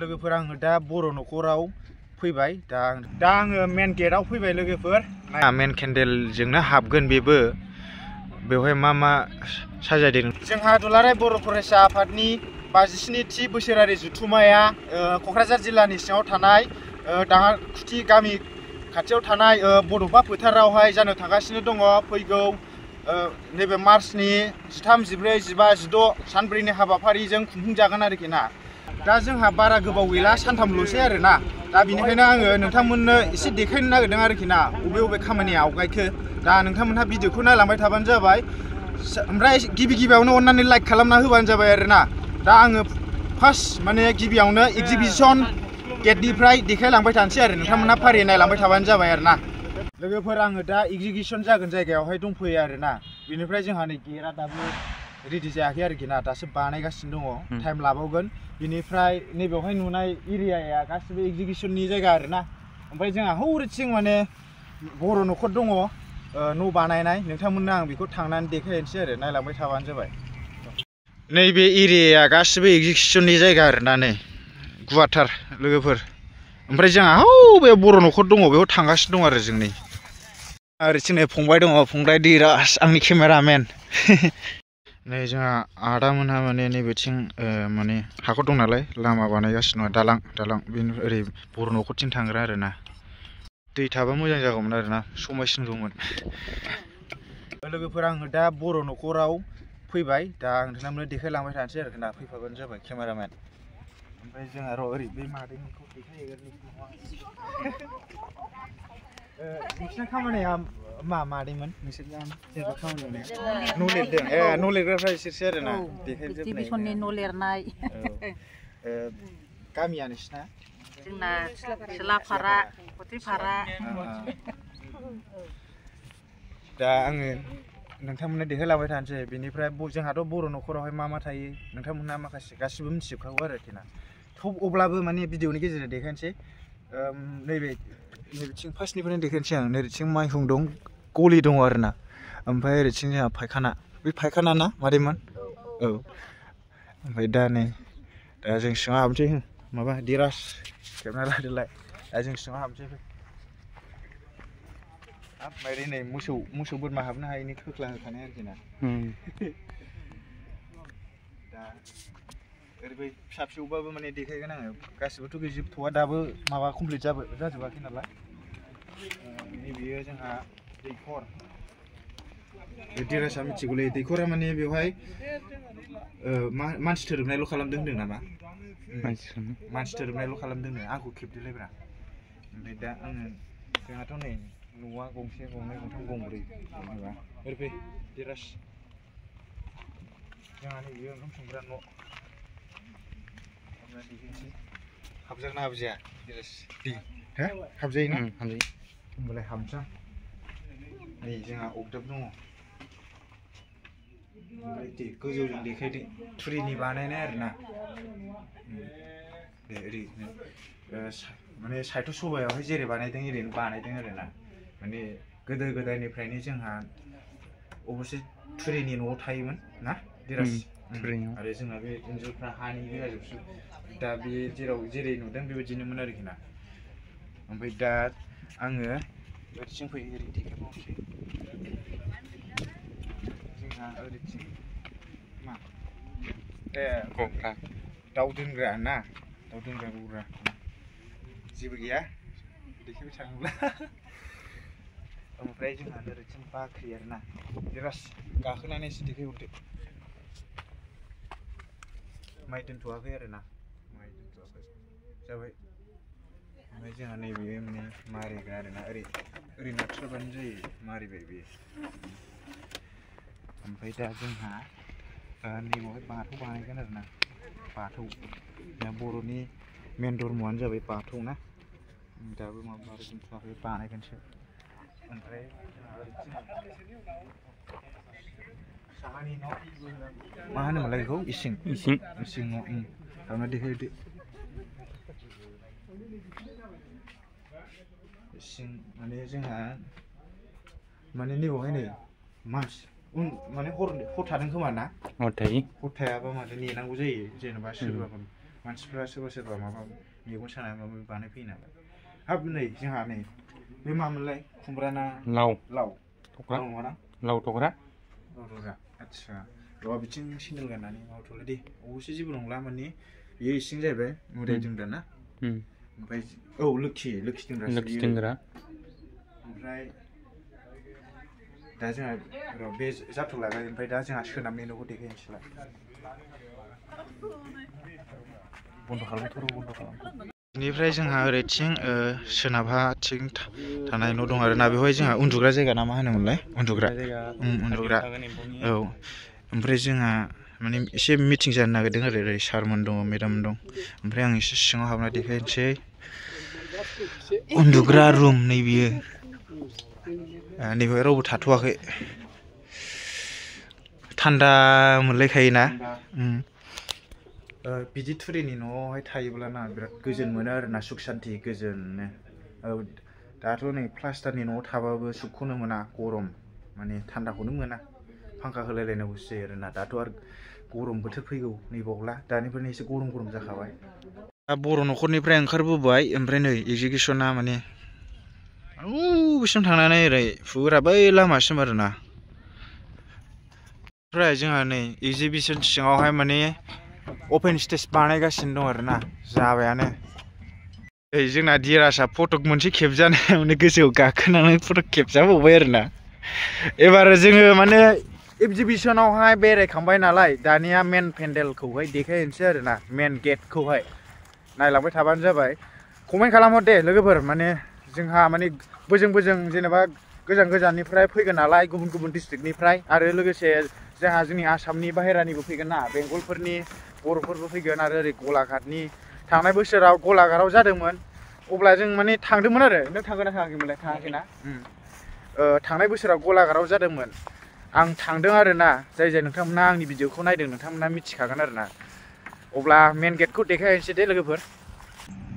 लोगोफोर आङो दा बर' न'खराव फैबाय दा आङो मेन गेटआव फैबाय लोगोफोर मेन केन्डेलजोंनो हाबगोन बेबो बेवहाय मा साजायदों जोंहा दुलाराय बर' फरायसा आफादनि 57थि बोसोरारि जुथुमाया क'क्राझार जिल्लानि सिङाव थानाय दाङाखुथि गामि खाथियाव थानाय बड'फा फोथारावहाय जानो थांगासिनो दङ फैगौ नैबे मार्चनि 13, 14, 15, 16 सानब्रैनि हाबाफारिजों खुंफुंजागोन आरोखि ना दा जोंहा बारा गोबाव गैला सानथामल'सै आरो ना दा बिनिखायनो आङो नोंथांमोननो एसे देखायनो नागिरदों आरोखि ना बबे खामानिया आवगायखो दा नोंथांमोनहा भिडिअखौ नायलांबाय थाबानो जाबाय ओमफ्राय गिबियावनो अननानै लाइक खालामना होबानो जाबाय आरो ना दा आङो फार्स्ट माने गिबियावनो एग्जिबिशन गेटनिफ्राय देखायलांबाय थानोसै आरो नोंथांमोनहा फारियै नायलांबाय थाबानो जाबाय आरो ना लोगोफोर आङो दा एग्जिबिशन जागोन जायगायावहाय दंफैयो आरो ना बेनिफ्राय जोंहा नै गेटआ दाबो रेडि जायाखै आरोखि ना दासो बानायगासिनो दङ टाइम लाबावगोन बिनिफ्राय नैबेवहाय नुनाय एरियाया गासिबो एग्जिबिशननि जायगा आरो ना ओमफ्राय जोंहा हौरैथिं माने बर' न'खर दङ न' बानायनाय नोंथांमोननो आं बेखौ थांनानै देखायनोसै आरो नायलांबाय थाबानो जाबाय नैबे एरियाया गासिबो एग्जिबिशननि जायगा आरो ना नै गुवारथार लोगोफोर ओमफ्राय जोंहा बे बर' न'खर दङ बेयाव थांगासिनो दं आरो जोंनि ओरैथिं नै फंबाय दङ फंबाय धीराज आंनि केमेरामेन नै जोंहा आदामोनहा माने नैबेथिं माने हाखर दं नालाय लामा बानायगासिनो दं दालां बेनि ओरै बर' न'खरथिं थांग्रा आरो ना दै थाबा मोजां जागौमोन आरो ना समायसिनगौमोन लोगोफोर आङो दा बर' न'खराव फैबाय दा आं नोंथांमोननो देखायलांबाय थानोसै आरोखि ना फैफाबानो जाबाय केमेरामेन ओमफ्राय जोंहा ओरै बे मादैनिखौ देखायहैगोन नोंसिना खामानिया मादैमोन नोंसोरना जेनेबा खामानि मावनाया न' लिरदों न' लिरग्राफ्रा इसोरसो आरो ना एग्जिबिशननि न' लिरनाय गामिया नोंसिना जोंना सिलाफारा कथिफारा दा आङो नोंथांमोननो देखायलांबाय थानोसै बेनिफ्राय जोंहाथ' बर' न'खरावहाय मा थायो नोंथांमोनहा माखासे गासिबो मिथिजोबखागौ आरोखि ना अब्लाबो माने भिडिअनि गेजेरजों देखायनोसै नैबेथिं फार्स्टनिफ्रायनो देखायनोसै आं नैबेथिं माइहुं दं गलि दङ आरो ना ओमफ्राय ओरैथिं जोंहा फायखाना बे फायखाना ना मादैमोन औ ओमफ्राय दा नै दा जों सिङाव हाबनोसै माबा धीराज खेबना लादोलाय दा जों सिङाव हाबनोसै ओमफ्राय नै मोसौ बोरमा हाबनो हायैनि खोख्ला होखानाय आरोखि ना दा ओरैबाय फिसा फिसौबाबो माने देखायगोन आङो गासिबोथ' गैजोबथ'वा दाबो माबा कमप्लिट जाजोबाखै नालाय नैबेयो जोंहा दैखर धीराजआ मिथिगौलै दैखरा माने बेवहाय मानसि थोरोबनायल' खालामदों होनदों नामा मानसि थोरोबनायल' खालामदोंनो आंखौ खेबदोलायब्रा ओमफ्राय दा आङो जोंहाथ' नै न'आ गंसे गंनै गंथाम गंब्रै जेनेबा ओरै धीराज जोंहा नैबे ओंखाम संग्रा न' हाबजागोन ना हाबजाया हाबजायो ना होमबालाय हाबसै नै जोंहा अगदाब दङ ओमफ्राय गोजौजों देखायदों थुरिनि बानायनाय आरो ना ओरै माने साहित्य सभायावहाय जेरै बानायदों ओरैनो बानायदों आरो ना माने गोदो गोदायनिफ्रायनो जोंहा अबयसे थुरिनि न'आव थायोमोन ना धीराज आरो जोंना बे इन्जुरफ्रा हानि गोजाजोबसो दा बे जेरै नुदों बेबायदिनोमोन आरोखि ना ओमफ्राय दा आङो ओरैथिं फैयो ओरै देखायबावनोसै जोंहा ओरैथिं मा दाउ दोनग्रा ना दाउ दोनग्रा गग्रा जेबो गैया देखायबाय थाङोब्ला ओमफ्राय जोंहा ओरैथिं बाख्रि आरो ना धीराज गाखोनानै एसे देखायहरदो माइ दोनथ'वाखै आरो ना माइ दोनथ'वाखै जाबाय ओमफ्राय जोंहा नैबे माने मारिग्रा आरो ना ओरै नारथ्रोबानो जायो मारिबाय बेयो ओमफ्राय दा जोंहा नैबेवहाय बाथौ बानायगोन आरो ना बाथौ बर'नि मेन धर्मआनो जाबाय बाथौ ना दाबो माबा दोनथ'वाखै बानायगोनसो ओमफ्राय साहानि न' मा होनोमोनलाय बेखौ इसिं न' दाना देखायदो इसिं माने जोंहा माने नैबेवहाय नै मानसि माने हर थादों खोमा ना हर थायाबा माने नेनांगौ जायो जेनेबा सोरबाफोर मानसिफ्रा सोरबा सोरबा माबा मेगन सानाय माबा बानाय फैयो नालाय हाब नै जोंहा नै बे मामोनलाय खुमब्रा ना लाव थख्रा नङा लाव थख्रा आच्छा र' बिथिं सेन्देल गाननानै मावथ'ला दे अबसे जेबो नंला माने बेयो इसिं जाहैबाय मुदाय दोंदा ना ओमफ्राय औ लोखि दोंग्रा ओमफ्राय दा जोंहा र' बे जाथ'लायबाय ओमफ्राय दा जोंहा सोनाबनि न'खौ देखायनोसैलाय बन्द' खालाम बेनिफ्राय जोंहा ओरैथिं सोनाबहाथिं थानाय न' दं आरोना बेवहाय जोंहा उन्दुग्रा जायगा ना मा होनोमोनलाय उन्दुग्रा औ ओमफ्राय जोंहा माने एसे मिटिं जानो नागिरदों आरो ओरै सारमोन दङ मेडाम दं ओमफ्राय आं एसे सिङाव हाबना देखायनोसै उन्दुग्रा रुम नै बियो नैबेहाय रावबो थाथ'वाखै थान्दा मोनलायखायोना बिदि थुरिनि न'आवहाय थायोब्ला ना बिराद गोजोन मोनो आरोना सुख शान्ति गोजोननो औ दाथ' नै प्लास्टारनि न'आव थाबाबो सुखखौनो मोना गरम माने थान्दाखौनो मोना फांखा होलायलायनांगौसो जायो आरोना दाथ' आरो गरम बोथोर फैगौ नैबावला दानिफ्रायनो एसे गरम जाखाबाय दा बर' न'खरनिफ्राय ओंखारबोबाय ओमफ्राय नै एगजिबिसना माने बिसिम थांनानै ओरै फुरा बै लामासिम आरोना ओमफ्राय जोंहा नै एगजिबिसन सिङावहाय माने अपेन स्टेज बानायगासिनो दं आरोना जाबायानो जोंना दिरासा फटक मोनसे खेबजानायावनो गोजौआव गाखोनानै फटक खेबजाबावबाय आरोना एबार जोङो माने एगजिबिसनावहाय बेरायखांबाय नालाय दानिया मेन पेन्डेलखौहाय देखायनोसै आरोना मेन गेटखौहाय नायलांबाय थाबानो जाबाय कमेन्ट खालामहर दे लोगोफोर माने जोंहा माने बोजों जेनेबा गोजाननिफ्राय फैगोन नालाय गुबुन डिस्ट्रिक्टनिफ्राय आरो लोगोसे जोंहा जोंनि आसामनि बाहेरानिबो फैगोन ना बेंगलफोरनि बर'फोरबो फैगोन आरो ओरै गलाघाटनि थांनाय बोसोराव गलाघाटआव जादोंमोन अब्ला जों माने थांदोंमोन आरो नों थांगोन ना थाङाखैमोनलाय थाङाखैना थांनाय बोसोराव गलाघाटआव जादोंमोन आं थांदों आरोना जाय नोंथांमोना आंनि भिडिअखौ नायदों नोंथांमोना मिथिखागोन आरोना अब्ला मेन गेटखौ देखायनोसै दे लोगोफोर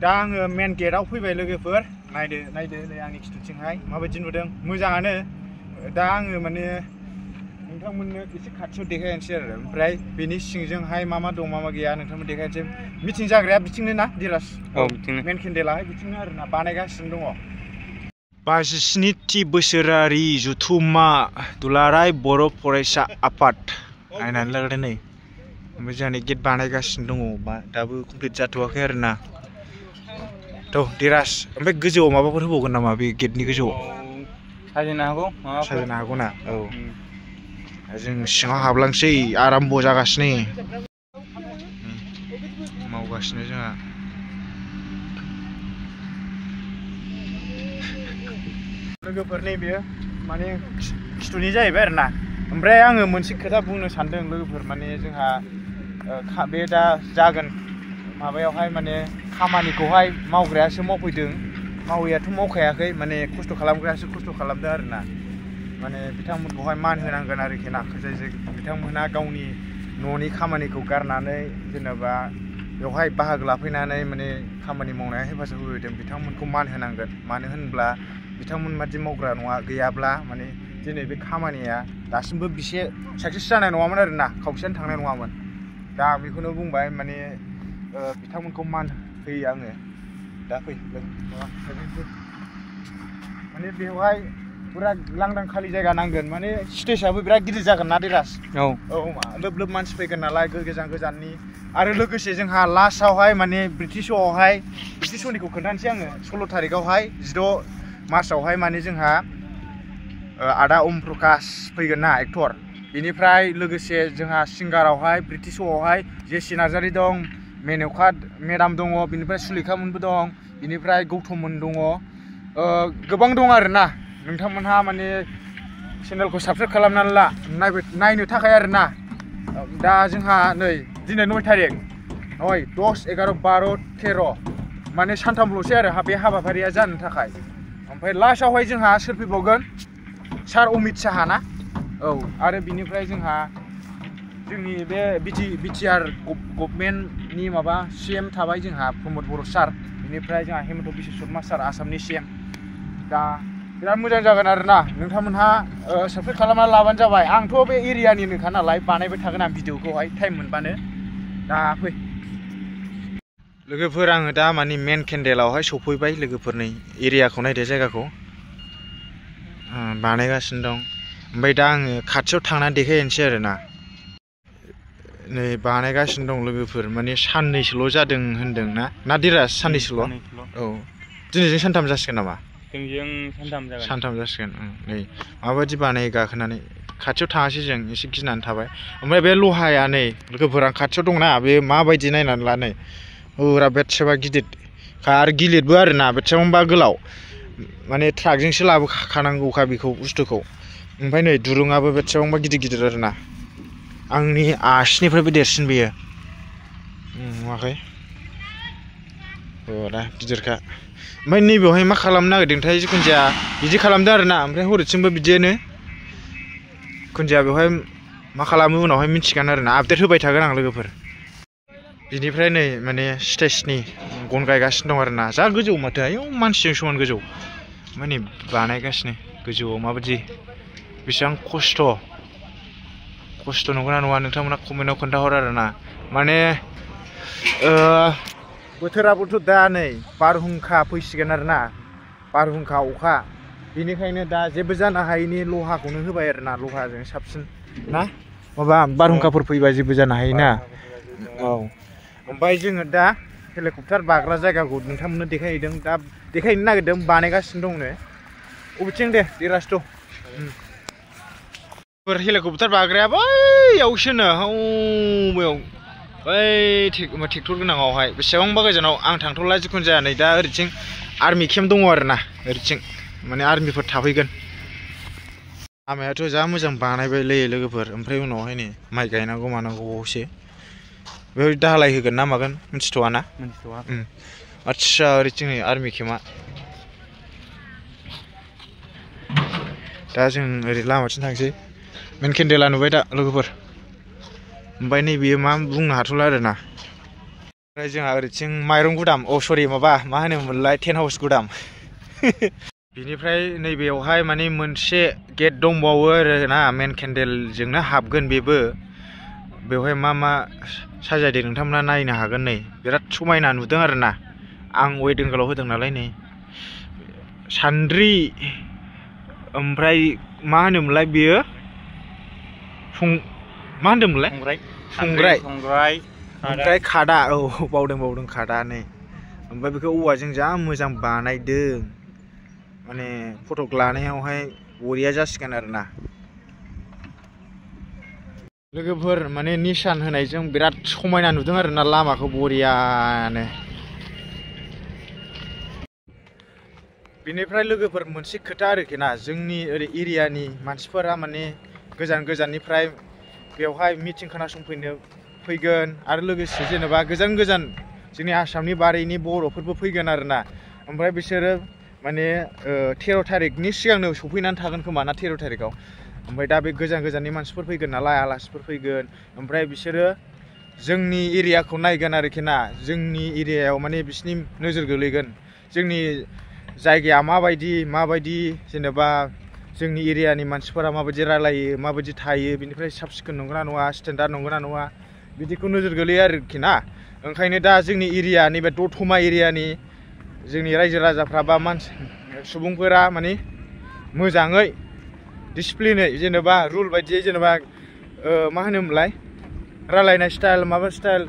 दा आङो मेन गेटआव फैबाय लोगोफोर नायदो नै आंनि खिथुथिंहाय माबायदि नुदों मोजाङानो दा आङो माने नोंथांमोननो एसे खाथियाव देखायनोसै आरो ओमफ्राय बेनि सिंजोंहाय मा दं मा गैया नोंथांमोन देखायनोसै मिटिं जाग्राया बिथिंनो ना दिरास औ बिथिंनो मेन केन्डेलाहाय बिथिंनो आरोना बानायगासिनो दङ 57थि बोसोरारि जुथुम्मा दुलाराय बर' फरायसा आफाद नायनानै लाग्रो नै ओमफ्राय जोंहा गेट बानायगासिनो दङ दाबो कमप्लिट जाथ'वाखै आरोना थ' दिरास ओमफ्राय गोजौआव माबाफोर होबावगोन नामा बे गेटनि गोजौआव साजायनो हागौ ना औ जों सिङाव हाबलांसै आराम्भ' जागासिनो मावगासिनो जोंहा लोगोफोर नैबे माने खिथुनि जाहैबाय आरोना ओमफ्राय आङो मोनसे खोथा बुंनो सानदों लोगोफोर माने जोंहा बे दा जागोन माबायावहाय माने खामानिखौहाय मावग्रायासो मावफैदों मावैयाथ' मावखायाखै माने खस्थ' खालामग्रायासो खस्थ' खालामदों आरोना माने बिथांमोनखौहाय मान होनांगोन आरोखि ना जाय बिथांमोनहा गावनि न'नि खामानिखौ गारनानै जेनेबा बेवहाय बाहागो लाफैनानै माने खामानि मावनायाव हेफाजाब होदों बिथांमोनखौ मान होनांगोन मानो होनब्ला बिथांमोन बादि मावग्रा नङा गैयाब्ला माने दिनै बे खामानिया दासिमबो बिसे साक्सेस जानाय नङामोन आरोना खावसेयानो थांनाय नङामोन दा बेखौनो बुंबाय माने बिथांमोनखौ मान होयो आङो दा फै माने बेवहाय पुरा लांदां खालि जायगा नांगोन माने स्टेजआबो बिराद गिदिर जागोन ना दिरास औ लोब मानसि फैगोन नालाय गोजाननि आरो लोगोसे जोंहा लास्टआवहाय माने ब्रिटिश श'निखौ खोन्थानोसै आङो 16 तारिखआवहाय 16 मार्चआवहाय माने जोंहा आदा ओम प्रकाश फैगोन ना एक्टर बेनिफ्राय लोगोसे जोंहा सिंगारावहाय ब्रिटिश श'आवहाय जेसि नार्जारि दं मेन'का मेडाम दङ बिनिफ्राय सुलेखामोनबो दं बिनिफ्राय गौतममोन दङ गोबां दं आरोना नोंथांमोनहा माने चेनेलखौ साबस्क्राइब खालामनानै ला नायनो थाखाय आरोना दा जोंहा नै दिनै 9 तारिख 9, 10, 11, 12, 13 माने सानथामल'सै आरो बे हाबाफारिया जानो थाखाय ओमफ्राय लास्टआवहाय जोंहा सोर फैबावगोन सार अमित साहा ना औ आरो बिनिफ्राय जोंहा जोंनि बे बिटिआर गभर्नमेन्टनि माबा CM थाबाय जोंहा प्रमद बर' सार बिनिफ्राय जोंहा हेमन्त बिश्व शर्मा सार आसामनि CM दा बिराद मोजां जागोन आरोना नोंथांमोनहा साबस्क्राइब खालामनानै लाबानो जाबाय आंथ' बे एरियानिनोखा नालाय बानायबाय थागोन आं भिडिअखौहाय टाइम मोनबानो दा फै लोगोफोर आङो दा माने मेन केन्डेलावहाय सफैबाय लोगोफोरनि एरियाखौ नायदो जायगाखौ बानायगासिनो दं ओमफ्राय दा आङो खाथियाव थांनानै देखायनोसै आरोना नै बानायगासिनो दं लोगोफोर माने साननैसोल' जादों होनदों ना दिराज साननैसोल' औ दिनैजों सानथाम जासिगोन नामा जोंजों सानथाम जासिगोन नै माबायदि बानायो गाखोनानै खाथियाव थाङासै जों एसे गिनानै थाबाय ओमफ्राय बे लहाया नै लोगोफोर आं खाथियाव दंना बे माबायदि नायनानै ला नै ओरा बेसेबा गिदिर आरो गिलिरबो आरोना बेसेबांबा गोलाव माने ट्राकजोंसो लाबोखानांगौखा बेखौ बुस्थुखौ ओमफ्राय नै दुरुङाबो बेसेबांबा गिदिर आरोना आंनि आसिनिफ्रायबो देरसिन बेयो नुवाखै दा गिदिरखा ओमफ्राय नैबेवहाय मा खालामनो नागिरदोंथाय जिखुनु जाया बिदि खालामदों आरोना ओमफ्राय हरैथिंबो बिदिनो जिखुनु जाया बेवहाय मा खालामो उनावहाय मिथिगोन आरोना आपडेट होबाय थागोन आं लोगोफोर बिनिफ्राय नै माने स्टेजनि गन गायगासिनो दं आरोना जा गोजौ माथो आयौ मानसिजों समान गोजौ माने बानायगासिनो गोजौआव माबायदि बेसेबां खस्थ' नंगौना नङा नोंथांमोना कमेन्टआव खोन्थाहर आरोना माने बोथोराबोथ' दा नै बारहुंखा फैसिगोन आरोना बारहुंखा अखा बेनिखायनो दा जेबो जानो हायैनि लहाखौनो होबाय आरोना लहाजों साबसिन ना माबा बारहुंखाफोर फैबा जेबो जानो हायोना औ ओमफ्राय जोङो दा हेलिकप्टार बाग्रा जायगाखौ नोंथांमोननो देखायहैदों दा देखायनो नागिरदों बानायगासिनो दंनो अबेथिं दे देराजथ' हेलिकप्टार बाग्राया बैयावसोनो बैयाव बै ट्रेक्टर गोनाङावहाय बेसेबांबा गोजानाव आं थांथ'ला जिखुनु जाया नै दा ओरैथिं आर्मि केम्प दङ आरोना ओरैथिं माने आर्मिफोर थाफैगोन लामायाथ' जा मोजां बानायबायलै लोगोफोर ओमफ्राय उनावहाय नै माइ गायनांगौ मानांगौआवसो बेयाव दालाय होगोन ना मागोन मिथिथ'वा ना आदसा ओरैथिं नै आर्मि केम्पआ दा जों ओरै लामाथिं थांसै मेन केन्डेला नुबाय दा लोगोफोर ओमफ्राय नैबेयो मा बुंनो हाथ'ला आरोना ओमफ्राय जोंहा ओरैथिं माइरं गुदाम सरि माबा मा होनोमोनलाय टेन्ट हाउस गुदाम बिनिफ्राय नैबेयावहाय माने मोनसे गेट दंबावो आरोना मेन केन्डेलजोंनो हाबगोन बेबो बेवहाय मा साजायदों नोंथांमोना नायनो हागोन नै बिराद समायना नुदों आरोना आं वेडिंगलाव होदों नालाय नै सान्द्रि ओमफ्राय मा होनोमोनलाय बेयो मा होनदोंमोनलाय संग्राय खादा बावदों खादा नै ओमफ्राय बेखौ औवाजों जा मोजां बानायदों माने फटक लानायावहाय बरिया जासिगोन आरोना लोगोफोर माने निसान होनायजों बिराद समायना नुदों आरोना लामाखौ बरियानो बेनिफ्राय लोगोफोर मोनसे खोथा आरोखि ना जोंनि ओरै एरियानि मानसिफोरा माने गोजाननिफ्राय बेवहाय मिटिं खोनासंफैनो फैगोन आरो लोगोसे जेनेबा गोजान जोंनि आसामनि बारैनि बर'फोरबो फैगोन आरोना ओमफ्राय बिसोरो माने 13 थारिखनि सिगांनो सफैनानै थागोन खोमा ना 13 थारिखआव ओमफ्राय दा बे गोजाननि मानसिफोर फैगोन नालाय आलासिफोर फैगोन ओमफ्राय बिसोरो जोंनि एरियाखौ नायगोन आरोखि ना जोंनि एरियायाव माने बिसिनि नोजोर गोलैगोन जोंनि जायगाया माबायदि जेनेबा जोंनि एरियानि मानसिफोरा माबायदि रायलायो माबायदि थायो बिनिफ्राय साब सिखोन नंगौना नङा स्टेन्डार्ड नंगौना नङा बिदिखौ नोजोर गोलैयो आरोखि ना ओंखायनो दा जोंनि एरिया नैबे दतमा एरियानि जोंनि रायजो राजाफ्रा बा सुबुंफोरा माने मोजाङै डिसिप्लिनै जेनेबा रुल बायदियै जेनेबा मा होनोमोनलाय रायलायनाय स्टाइल माबा स्टाइल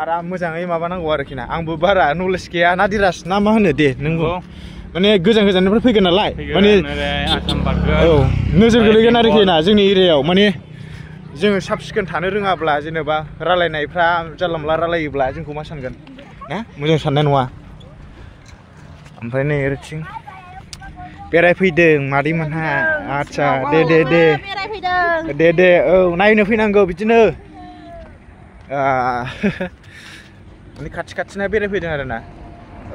आराम मोजाङै माबानांगौ आरोखि ना आंबो बारा नलेज गैया ना दिराज ना मा होनो दे नोंगौ माने गोजाननिफ्राय फैगोन नालाय माने नोजोर गोलैगोन आरोखि ना जोंनि एरियायाव माने जोङो साब सिखोन थानो रोङाब्ला जेनेबा रायलायनायफ्रा जानला मोनला रायलायोब्ला जोंखौ मा सानगोन ना मोजां साननाय नङा ओमफ्राय नै ओरैथिं बेरायफैदों मादैमोनहा आदसा दे औ नायनो फैनांगौ बिदिनो माने खाथिना बेरायफैदों आरोना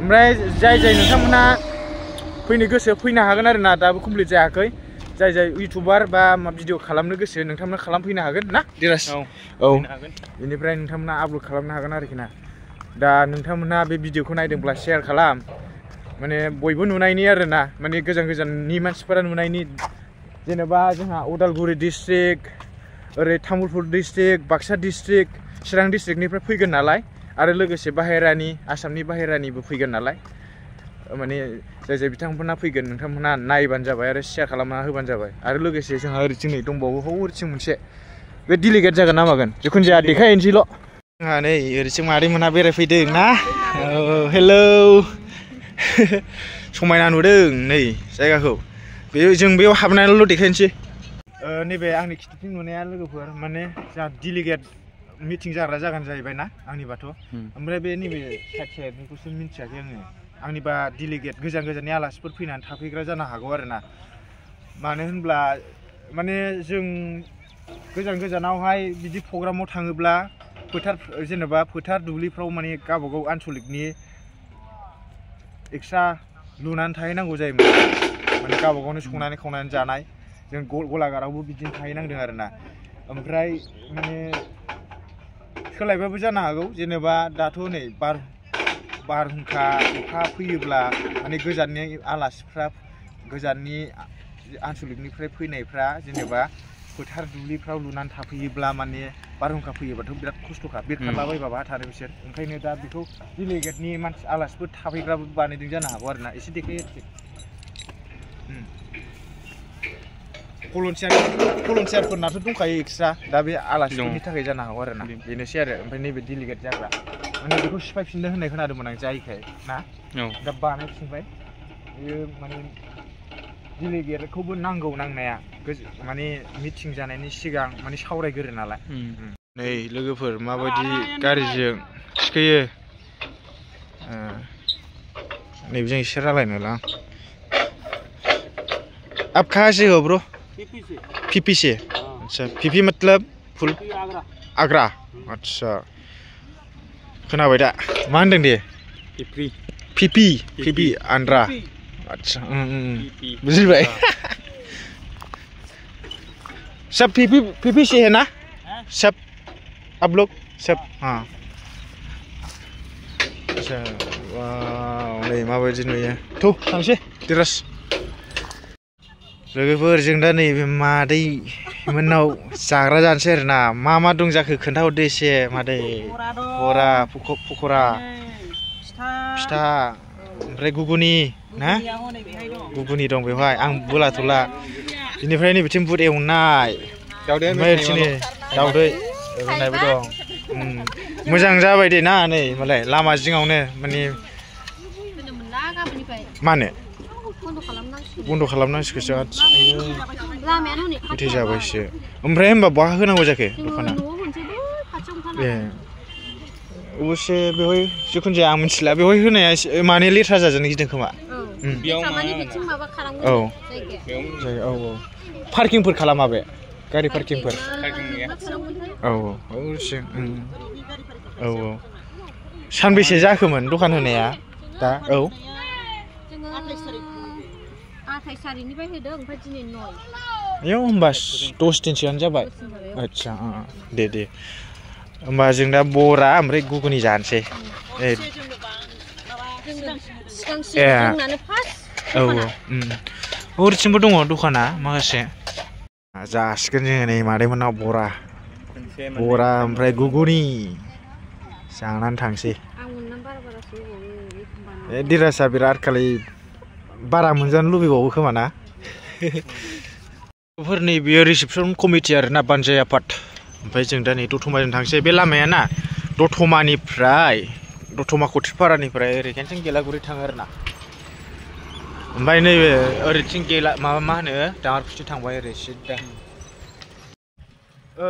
ओमफ्राय जाय नोंथांमोना फैनो गोसो फैनो हागोन आरोना दाबो कमप्लिट जायाखै जाय इउटुबार बा भिडिअ खालामनो गोसो नोंथांमोना खालामफैनो हागोन ना दिराज औ बेनिफ्राय नोंथांमोना आपल'ड खालामनो हागोन आरोखि ना दा नोंथांमोना बे भिडिअखौ नायदोंब्ला शेयार खालाम माने बयबो नुनायनि आरोना माने गोजाननि मानसिफोरा नुनायनि जेनेबा जोंहा उदालगुरि डिस्ट्रिक्ट ओरै तामुलपुर डिस्ट्रिक्ट बाक्सा डिस्ट्रिक्ट चिरां डिस्ट्रिक्टनिफ्राय फैगोन नालाय आरो लोगोसे बाहेरानि आसामनि बाहेरानिबो फैगोन नालाय माने जाय बिथांमोना फैगोन नोंथांमोना नायबानो जाबाय आरो शेयार खालामना होबानो जाबाय आरो लोगोसे जोंहा ओरैथिं नै दंबावो ओरैथिं मोनसे बे डिलिगेट जागोन ना मागोन जिखुनु जाया देखायनोसैल' जोंहा नै ओरैथिं मादैमोना बेरायफैदों ना हेलौ समायना नुदों नै जायगाखौ बे जों बेयाव हाबनानैल' देखायनोसै नैबे आंनि खिथुथिं नुनाया लोगोफोर माने जोंहा डिलिगेट मिटिं जाग्रा जागोन जाहैबाय ना आंनिबाथ' ओमफ्राय बे नैबे साइडनिखौसो मिन्थियाखै आङो आंनिबा डिलिगेट गोजान गोजाननि आलासिफोर फैनानै थाफैग्रा जानो हागौ आरोना मानो होनब्ला माने जों गोजान गोजानावहाय बिदि प्रग्रामाव थाङोब्ला फोथार जेनेबा फोथार दुब्लिफ्राव माने गावबागाव आनसलिकनि एक्सट्रा लुनानै थाहैनांगौ जायोमोन माने गावबागावनो संनानै खावनानै जानाय जों गलाघाटआवबो बिदिनो थाहैनांदों आरोना ओमफ्राय माने सोलायबाबो जानो हागौ जेनेबा दाथ' नै बारहुंखा अखा फैयोब्ला माने गोजाननि आलासिफ्रा गोजाननि आनसलिकनिफ्राय फैनायफ्रा जेनेबा फोथार दुब्लिफ्राव लुनानै थाफैयोब्ला माने बारहुंखा फैयोबाथ' बिराद खस्थ'खा बेरखारलाबायबा बहा थानो बिसोर ओंखायनो दा बेखौ डिलिगेटनि मानसि आलासिफोर थाफैग्राबो बानायदों जानो हागौ आरोना एसे देखायो भलन्टियारफोरनाथ' दंखायो एक्सट्रा दा बे आलासिफोरनि थाखाय जानो हागौ आरोना बेनोसै आरो ओमफ्राय नैबे डिलिगेट जाग्रा माने बेखौ सिफायफिननो होननाय खोनादोंमोन आं जायैखाय ना दा बानायफिनबाय बेयो माने डिलिगेटखौबो नांगौ नांनाया माने मिटिं जानायनि सिगां माने सावरायग्रो नालाय नै लोगोफोर माबायदि गारिजों थिखोयो नैबेजों एसे रायलायनोला आप कहाँ से हो ब्रो पीपी से अच्छा पीपी मतलब फुल आगरा अच्छा खोनाबाय दा मा होनदों दे पीपी आंध्रा अच्छा बुझिबाय सब पीपी से है ना सब आप लोग सब हाँ अच्छा वाव नै माबायदि नुयो थौ थांसै दिरास लोगोफोर जों दा नैबे मादै मोननाव जाग्रा जानोसै आरोना मा दं जाखो खोन्थाहरदो एसे मादै बरा पकरा फिथा ओमफ्राय गुगुनि ना गुगुनि दं बेवहाय आं बोलाथ'ला बिनिफ्राय नैबेथिं बुट एवनाय ओमफ्राय ओरैथिंनि दावदै रुनायबो दं मोजां जाबाय दे ना नै मालाय लामा जिङावनो माने मानो बन्द' खालामनांसिगौसो गोथै जाबायसो ओमफ्राय होनबा बहा होनांगौ जाखो दखाना ए अबसे बेवहाय जिखुनु जाया आं मिथिला बेवहाय होनाया माने लेथ्रा जाजानो गिदों खोमा औ पार्किंफोर खालामा बे गारि पार्किंफोर औ सानबेसे जाखोमोन दखान होनाया दा औ 28 तारिखनिफ्राय होदों ओमफ्राय दिनै 9 याव होमबा 10 दिनसोआनो जाबाय आच्छा दे होमबा जों दा बरा ओमफ्राय गुगुनि जानोसै ओरैथिंबो दङ दखाना माखासे जासिगोन जोङो नै मादैमोननाव बरा ओमफ्राय गुगुनि जानानै थांसै दिरासा बिराद खालि बारा मोनजानो लुबैबावो खोमा ना फोरनि बेयो रिसेपसन कमिटि आरोना बानजाय आफाद ओमफ्राय जों दा नै दतमाजों थांसै बे लामाया ना दतमानिफ्राय दतमा कथिपारानिफ्राय ओरै केन्थिं गेलागुरि थाङो आरोना ओमफ्राय नैबे ओरैथिं मा होनो दाङारफुथि थांबाय ओरै सिदा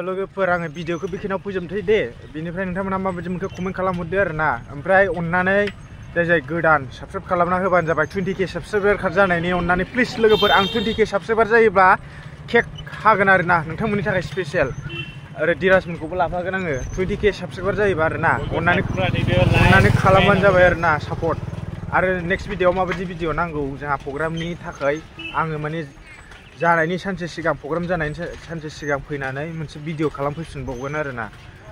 लोगोफोर आङो भिडिअखौ बेखिनियाव फोजोबनोसै दे बेनिफ्राय नोंथांमोना माबायदि मोनखो कमेन्ट खालामहरदो आरोना ओमफ्राय अननानै जाय गोदान साबस्क्राइब खालामना होबानो जाबाय 20K साबस्क्राइबार जानायनि अननानै प्लिज लोगोफोर आं 20K साबस्क्राइबार जायोब्ला केक हागोन आरोना नोंथांमोननि थाखाय स्पेशल आरो दिराजमोनखौबो लाफागोन आङो 20K साबस्क्राइबार जायोबा आरोना अननानै खालामबानो जाबाय आरोना सापर्ट आरो नेक्स्ट भिडिअआव माबायदि भिडिअ नांगौ जोंहा प्रग्रामनि थाखाय आङो माने जानायनि सानसे सिगां प्रग्राम जानायनि सानसे सिगां फैनानै मोनसे भिडिअ खालामफैफिनबावगोन आरोना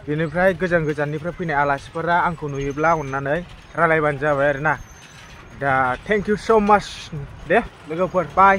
बेनिफ्राय गोजान गोजाननिफ्राय फैनाय आलासिफोरा आंखौ नुयोब्ला अननानै रायलायबानो जाबाय आरोना दा थेंक इउ सो माच दे लोगोफोर बाय